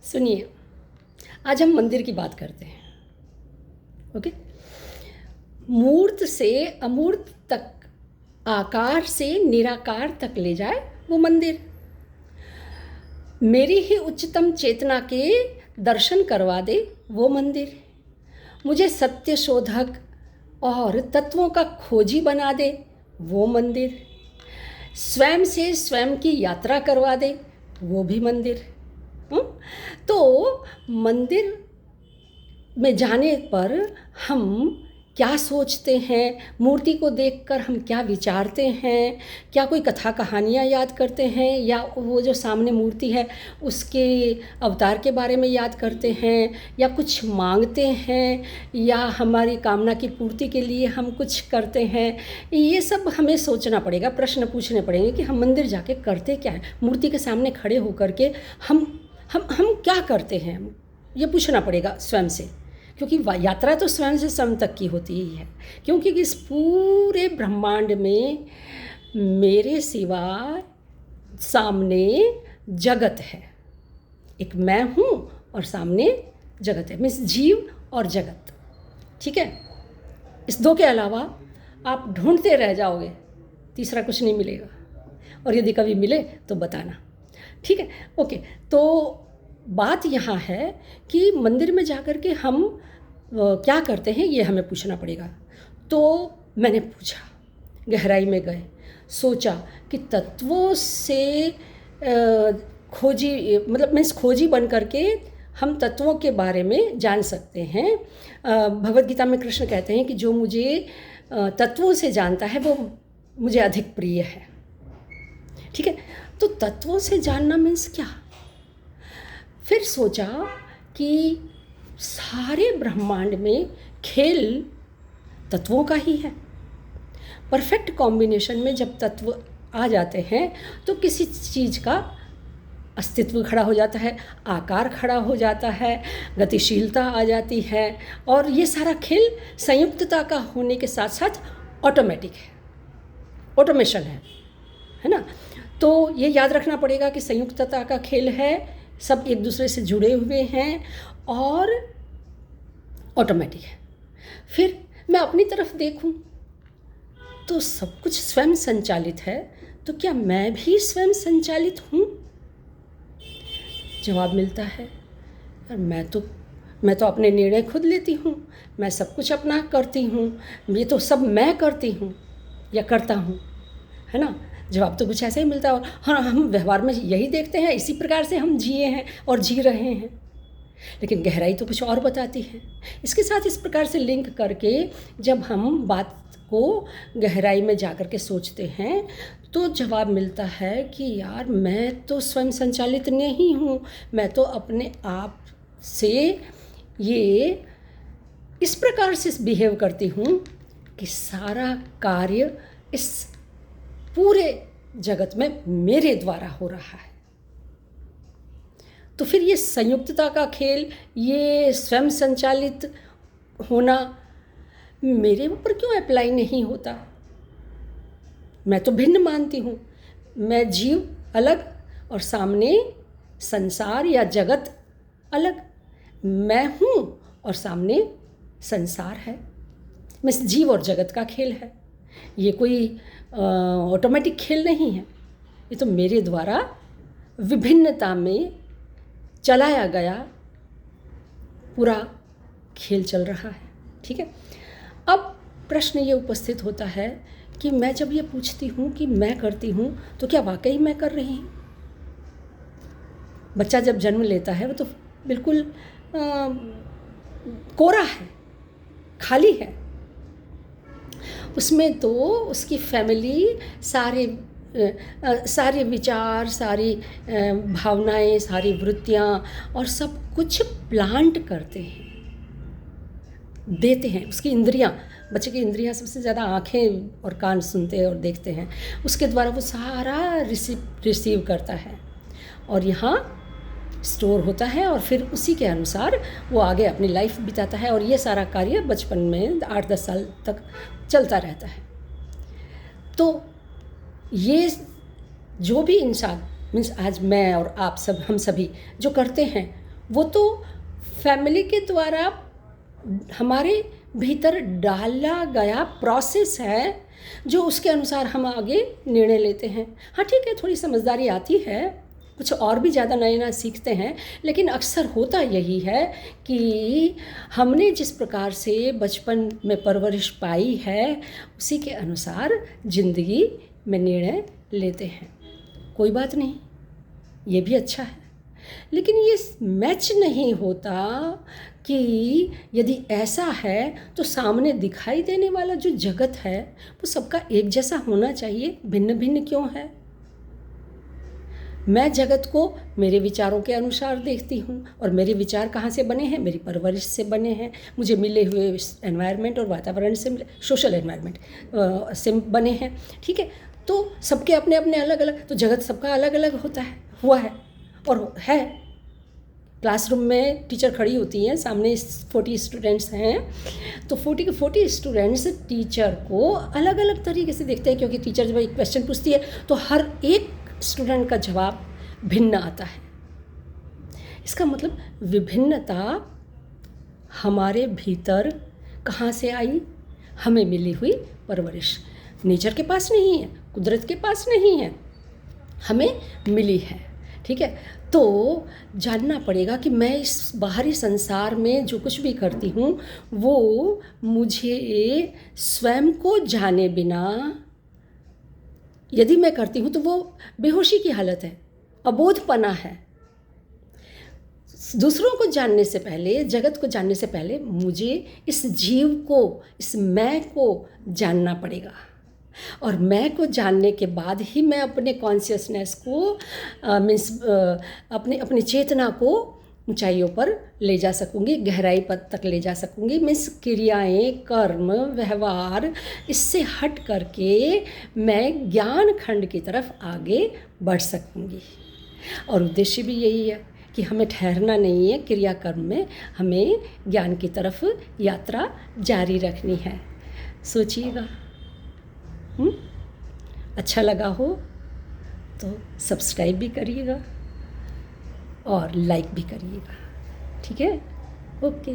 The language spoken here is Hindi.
सुनिए, आज हम मंदिर की बात करते हैं। ओके। मूर्त से अमूर्त तक, आकार से निराकार तक ले जाए वो मंदिर। मेरी ही उच्चतम चेतना के दर्शन करवा दे वो मंदिर। मुझे सत्य शोधक और तत्वों का खोजी बना दे वो मंदिर। स्वयं से स्वयं की यात्रा करवा दे वो भी मंदिर। तो मंदिर में जाने पर हम क्या सोचते हैं, मूर्ति को देखकर हम क्या विचारते हैं, क्या कोई कथा कहानियाँ याद करते हैं, या वो जो सामने मूर्ति है उसके अवतार के बारे में याद करते हैं, या कुछ मांगते हैं, या हमारी कामना की पूर्ति के लिए हम कुछ करते हैं। ये सब हमें सोचना पड़ेगा, प्रश्न पूछने पड़ेंगे कि हम मंदिर जाके करते क्या है, मूर्ति के सामने खड़े होकर के हम क्या करते हैं, ये पूछना पड़ेगा स्वयं से। क्योंकि यात्रा तो स्वयं से स्वयं तक की होती ही है, क्योंकि इस पूरे ब्रह्मांड में मेरे सिवा सामने जगत है। एक मैं हूँ और सामने जगत है, मीन्स जीव और जगत। ठीक है, इस दो के अलावा आप ढूंढते रह जाओगे, तीसरा कुछ नहीं मिलेगा, और यदि कभी मिले तो बताना। ठीक है, ओके। तो बात यहाँ है कि मंदिर में जाकर के हम क्या करते हैं, ये हमें पूछना पड़ेगा। तो मैंने पूछा, गहराई में गए, सोचा कि तत्वों से खोजी, मतलब मीन्स खोजी बन करके हम तत्वों के बारे में जान सकते हैं। भगवद गीता में कृष्ण कहते हैं कि जो मुझे तत्वों से जानता है वो मुझे अधिक प्रिय है। ठीक है, तो तत्वों से जानना मीन्स क्या। फिर सोचा कि सारे ब्रह्मांड में खेल तत्वों का ही है। परफेक्ट कॉम्बिनेशन में जब तत्व आ जाते हैं तो किसी चीज़ का अस्तित्व खड़ा हो जाता है, आकार खड़ा हो जाता है, गतिशीलता आ जाती है, और ये सारा खेल संयुक्तता का होने के साथ साथ ऑटोमेटिक है, ऑटोमेशन है ना। तो ये याद रखना पड़ेगा कि संयुक्तता का खेल है, सब एक दूसरे से जुड़े हुए हैं और ऑटोमेटिक है। फिर मैं अपनी तरफ देखूं तो सब कुछ स्वयं संचालित है, तो क्या मैं भी स्वयं संचालित हूँ? जवाब मिलता है, यार मैं तो अपने निर्णय खुद लेती हूँ, मैं सब कुछ अपना करती हूँ, ये तो सब मैं करती हूँ या करता हूँ, है ना। जवाब तो कुछ ऐसा ही मिलता है। और हाँ, हम व्यवहार में यही देखते हैं, इसी प्रकार से हम जिए हैं और जी रहे हैं, लेकिन गहराई तो कुछ और बताती है। इसके साथ इस प्रकार से लिंक करके जब हम बात को गहराई में जा कर के सोचते हैं तो जवाब मिलता है कि यार मैं तो स्वयं संचालित नहीं हूँ, मैं तो अपने आप से ये इस प्रकार से बिहेव करती हूँ कि सारा कार्य इस पूरे जगत में मेरे द्वारा हो रहा है। तो फिर ये संयुक्तता का खेल, ये स्वयं संचालित होना मेरे ऊपर क्यों अप्लाई नहीं होता? मैं तो भिन्न मानती हूँ, मैं जीव अलग और सामने संसार या जगत अलग, मैं हूँ और सामने संसार है। मैं जीव और जगत का खेल है, ये कोई ऑटोमेटिक खेल नहीं है, ये तो मेरे द्वारा विभिन्नता में चलाया गया पूरा खेल चल रहा है। ठीक है, अब प्रश्न ये उपस्थित होता है कि मैं जब ये पूछती हूँ कि मैं करती हूँ तो क्या वाकई मैं कर रही हूँ? बच्चा जब जन्म लेता है वो तो बिल्कुल कोरा है, खाली है, उसमें तो उसकी फैमिली सारे विचार, सारी भावनाएं, सारी वृत्तियाँ और सब कुछ प्लांट करते हैं, देते हैं। उसकी इंद्रियाँ, बच्चे की इंद्रियाँ सबसे ज़्यादा आँखें और कान सुनते हैं और देखते हैं, उसके द्वारा वो सारा रिसीव करता है और यहाँ स्टोर होता है, और फिर उसी के अनुसार वो आगे अपनी लाइफ बिताता है। और ये सारा कार्य बचपन में 8-10 साल तक चलता रहता है। तो ये जो भी इंसान, मीन्स आज मैं और आप सब, हम सभी जो करते हैं वो तो फैमिली के द्वारा हमारे भीतर डाला गया प्रोसेस है, जो उसके अनुसार हम आगे निर्णय लेते हैं। हाँ ठीक है, थोड़ी समझदारी आती है, कुछ और भी ज़्यादा नए नए सीखते हैं, लेकिन अक्सर होता यही है कि हमने जिस प्रकार से बचपन में परवरिश पाई है उसी के अनुसार ज़िंदगी में निर्णय लेते हैं। कोई बात नहीं, ये भी अच्छा है, लेकिन ये मैच नहीं होता कि यदि ऐसा है तो सामने दिखाई देने वाला जो जगत है वो सबका एक जैसा होना चाहिए, भिन्न भिन्न क्यों है। मैं जगत को मेरे विचारों के अनुसार देखती हूँ, और मेरे विचार कहाँ से बने हैं, मेरी परवरिश से बने हैं, मुझे मिले हुए एनवायरनमेंट और वातावरण से, सोशल एनवायरनमेंट से बने हैं। ठीक है, तो सबके अपने अपने अलग अलग, तो जगत सबका अलग अलग होता है, हुआ है और है। क्लासरूम में टीचर खड़ी होती हैं, सामने 40 स्टूडेंट्स हैं, तो 40 के 40 स्टूडेंट्स टीचर को अलग अलग तरीके से देखते हैं, क्योंकि टीचर जब एक क्वेश्चन पूछती है तो हर एक स्टूडेंट का जवाब भिन्न आता है। इसका मतलब विभिन्नता हमारे भीतर कहाँ से आई, हमें मिली हुई परवरिश। नेचर के पास नहीं है, कुदरत के पास नहीं है, हमें मिली है। ठीक है, तो जानना पड़ेगा कि मैं इस बाहरी संसार में जो कुछ भी करती हूँ वो मुझे स्वयं को जाने बिना यदि मैं करती हूँ तो वो बेहोशी की हालत है, अबोधपना है। दूसरों को जानने से पहले, जगत को जानने से पहले मुझे इस जीव को, इस मैं को जानना पड़ेगा, और मैं को जानने के बाद ही मैं अपने कॉन्शियसनेस को अपनी चेतना को ऊंचाइयों पर ले जा सकूंगी, गहराई पर तक ले जा सकूंगी। मीन्स क्रियाएं, कर्म, व्यवहार, इससे हट करके मैं ज्ञान खंड की तरफ आगे बढ़ सकूंगी। और उद्देश्य भी यही है कि हमें ठहरना नहीं है क्रियाकर्म में, हमें ज्ञान की तरफ यात्रा जारी रखनी है। सोचिएगा। अच्छा लगा हो तो सब्सक्राइब भी करिएगा और लाइक भी करिएगा। ठीक है, ओके।